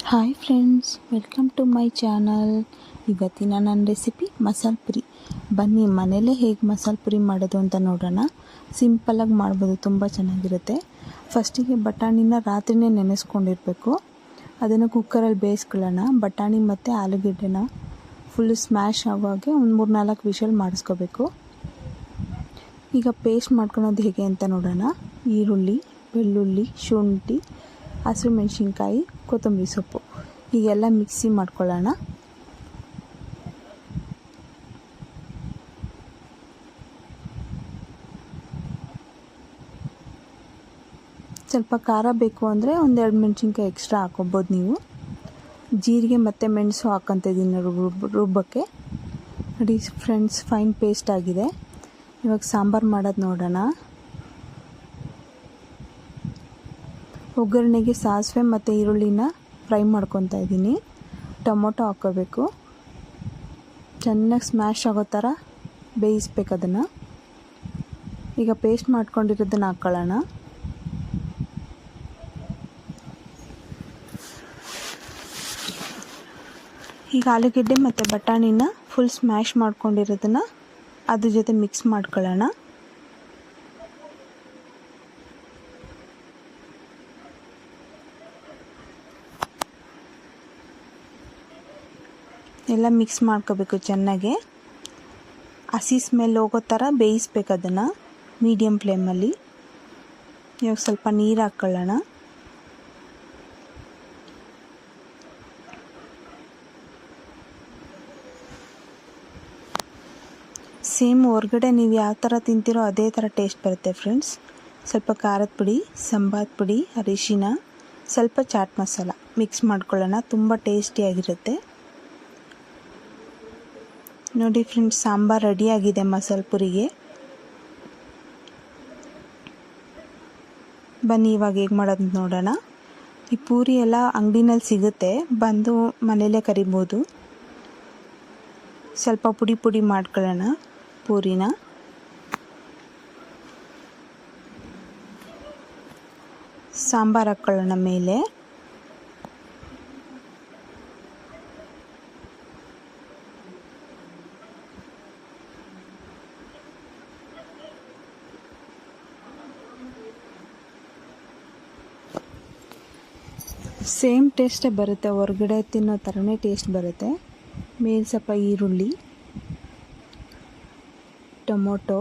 Hi friends, welcome to my channel. ಇವತ್ತಿನ ನನ್ನ recipe ಮಸಾಲೆ ಪುರಿ. ಬನ್ನಿ ಮನೇಲೇ ಹೇಗೆ ಮಸಾಲೆ ಪುರಿ ಮಾಡೋದು ಅಂತ ನೋಡೋಣ. ಸಿಂಪಲ್ಲಾಗಿ ಮಾಡ್ಬೋದು, ತುಂಬ ಚೆನ್ನಾಗಿರುತ್ತೆ. ಫಸ್ಟಿಗೆ ಬಟಾಣಿನ ರಾತ್ರಿನೇ ನೆನೆಸ್ಕೊಂಡಿರಬೇಕು. ಅದನ್ನು ಕುಕ್ಕರಲ್ಲಿ ಬೇಯಿಸ್ಕೊಳ್ಳೋಣ. ಬಟಾಣಿ ಮತ್ತು ಆಲೂಗೆಡ್ಡೆನ ಫುಲ್ಲು ಸ್ಮ್ಯಾಶ್ ಆಗುವಾಗೆ ಒಂದು 3-4 ವಿಷಲ್ ಮಾಡಿಸ್ಕೋಬೇಕು. ಈಗ ಪೇಸ್ಟ್ ಮಾಡ್ಕೊಳೋದು ಹೇಗೆ ಅಂತ ನೋಡೋಣ. ಈರುಳ್ಳಿ, ಬೆಳ್ಳುಳ್ಳಿ, ಶುಂಠಿ, ಹಸಿಮೆಣಸಿನ್ಕಾಯಿ, ಕೊತ್ತಂಬರಿ ಸೊಪ್ಪು ಹೀಗೆಲ್ಲ ಮಿಕ್ಸಿ ಮಾಡ್ಕೊಳ್ಳೋಣ. ಸ್ವಲ್ಪ ಖಾರ ಬೇಕು ಅಂದರೆ 1-2 ಮೆಣಸಿನ್ಕಾಯಿ ಎಕ್ಸ್ಟ್ರಾ ಹಾಕೊಬೋದು ನೀವು. ಜೀರಿಗೆ ಮತ್ತು ಮೆಣಸು ಹಾಕ್ಕೊತಿದ್ದೀನಿ ರುಬ್ಬಕ್ಕೆ. ನೋಡಿ ಫ್ರೆಂಡ್ಸ್, ಫೈನ್ ಪೇಸ್ಟ್ ಆಗಿದೆ. ಇವಾಗ ಸಾಂಬಾರು ಮಾಡೋದು ನೋಡೋಣ. ಒಗ್ಗರಣೆಗೆ ಸಾಸಿವೆ ಮತ್ತು ಈರುಳ್ಳಿನ ಫ್ರೈ ಮಾಡ್ಕೊತಾ ಇದ್ದೀನಿ. ಟೊಮೊಟೊ ಹಾಕ್ಕೋಬೇಕು. ಚೆನ್ನಾಗಿ ಸ್ಮ್ಯಾಶ್ ಆಗೋ ಥರ ಬೇಯಿಸ್ಬೇಕು ಅದನ್ನು. ಈಗ ಪೇಸ್ಟ್ ಮಾಡ್ಕೊಂಡಿರೋದನ್ನು ಹಾಕ್ಕೊಳ್ಳೋಣ. ಈಗ ಆಲೂಗೆಡ್ಡೆ ಮತ್ತು ಬಟಾಣಿನ ಫುಲ್ ಸ್ಮ್ಯಾಶ್ ಮಾಡ್ಕೊಂಡಿರೋದನ್ನು ಅದ್ರ ಜೊತೆ ಮಿಕ್ಸ್ ಮಾಡ್ಕೊಳ್ಳೋಣ. ಎಲ್ಲ ಮಿಕ್ಸ್ ಮಾಡ್ಕೋಬೇಕು ಚೆನ್ನಾಗೆ. ಹಸಿ ಸ್ಮೆಲ್ ಹೋಗೋ ಥರ ಬೇಯಿಸ್ಬೇಕು ಅದನ್ನು ಮೀಡಿಯಮ್ ಫ್ಲೇಮಲ್ಲಿ. ಇವಾಗ ಸ್ವಲ್ಪ ನೀರು ಹಾಕ್ಕೊಳ್ಳೋಣ. ಸೇಮ್ ಹೊರಗಡೆ ನೀವು ಯಾವ ಥರ ತಿಂತೀರೋ ಅದೇ ಥರ ಟೇಸ್ಟ್ ಬರುತ್ತೆ ಫ್ರೆಂಡ್ಸ್. ಸ್ವಲ್ಪ ಖಾರದ ಪುಡಿ, ಸಾಂಬಾರು ಪುಡಿ, ಅರಿಶಿನ, ಸ್ವಲ್ಪ ಚಾಟ್ ಮಸಾಲ ಮಿಕ್ಸ್ ಮಾಡ್ಕೊಳ್ಳೋಣ. ತುಂಬ ಟೇಸ್ಟಿಯಾಗಿರುತ್ತೆ. ನೋಡಿ ಫ್ರೆಂಡ್ಸ್, ಸಾಂಬಾರು ರೆಡಿಯಾಗಿದೆ ಮಸಾಲೆ ಪುರಿಗೆ. ಬನ್ನಿ ಇವಾಗ ಹೇಗೆ ಮಾಡೋದು ನೋಡೋಣ. ಈ ಪೂರಿ ಎಲ್ಲ ಅಂಗಡಿನಲ್ಲಿ ಸಿಗುತ್ತೆ, ಬಂದು ಮನೇಲೇ ಕರಿಬೋದು. ಸ್ವಲ್ಪ ಪುಡಿ ಪುಡಿ ಮಾಡ್ಕೊಳ್ಳೋಣ ಪೂರಿನ. ಸಾಂಬಾರು ಹಾಕ್ಕೊಳ್ಳೋಣ ಮೇಲೆ. ಸೇಮ್ ಟೇಸ್ಟೇ ಬರುತ್ತೆ, ಹೊರಗಡೆ ತಿನ್ನೋ ಥರನೇ ಟೇಸ್ಟ್ ಬರುತ್ತೆ. ಮೇಲೆ ಸ್ವಲ್ಪ ಈರುಳ್ಳಿ, ಟೊಮೊಟೊ,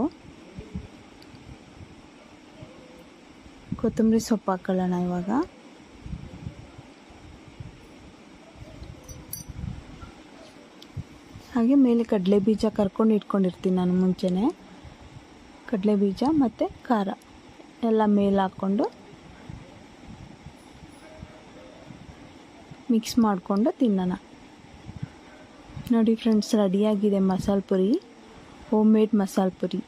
ಕೊತ್ತಂಬರಿ ಸೊಪ್ಪು ಹಾಕ್ಕೊಳ್ಳೋಣ ಇವಾಗ. ಹಾಗೆ ಮೇಲೆ ಕಡಲೆ ಬೀಜ ಕರ್ಕೊಂಡು ಇಟ್ಕೊಂಡಿರ್ತೀನಿ ನಾನು ಮುಂಚೆನೇ. ಕಡಲೆ ಬೀಜ ಮತ್ತು ಖಾರ ಎಲ್ಲ ಮೇಲೆ ಹಾಕ್ಕೊಂಡು ಮಿಕ್ಸ್ ಮಾಡಿಕೊಂಡು ತಿನ್ನೋಣ. ನೋಡಿ ಫ್ರೆಂಡ್ಸ್, ರೆಡಿಯಾಗಿದೆ ಮಸಾಲೆ ಪುರಿ, ಹೋಮ್ ಮೇಡ್ ಮಸಾಲೆ ಪುರಿ.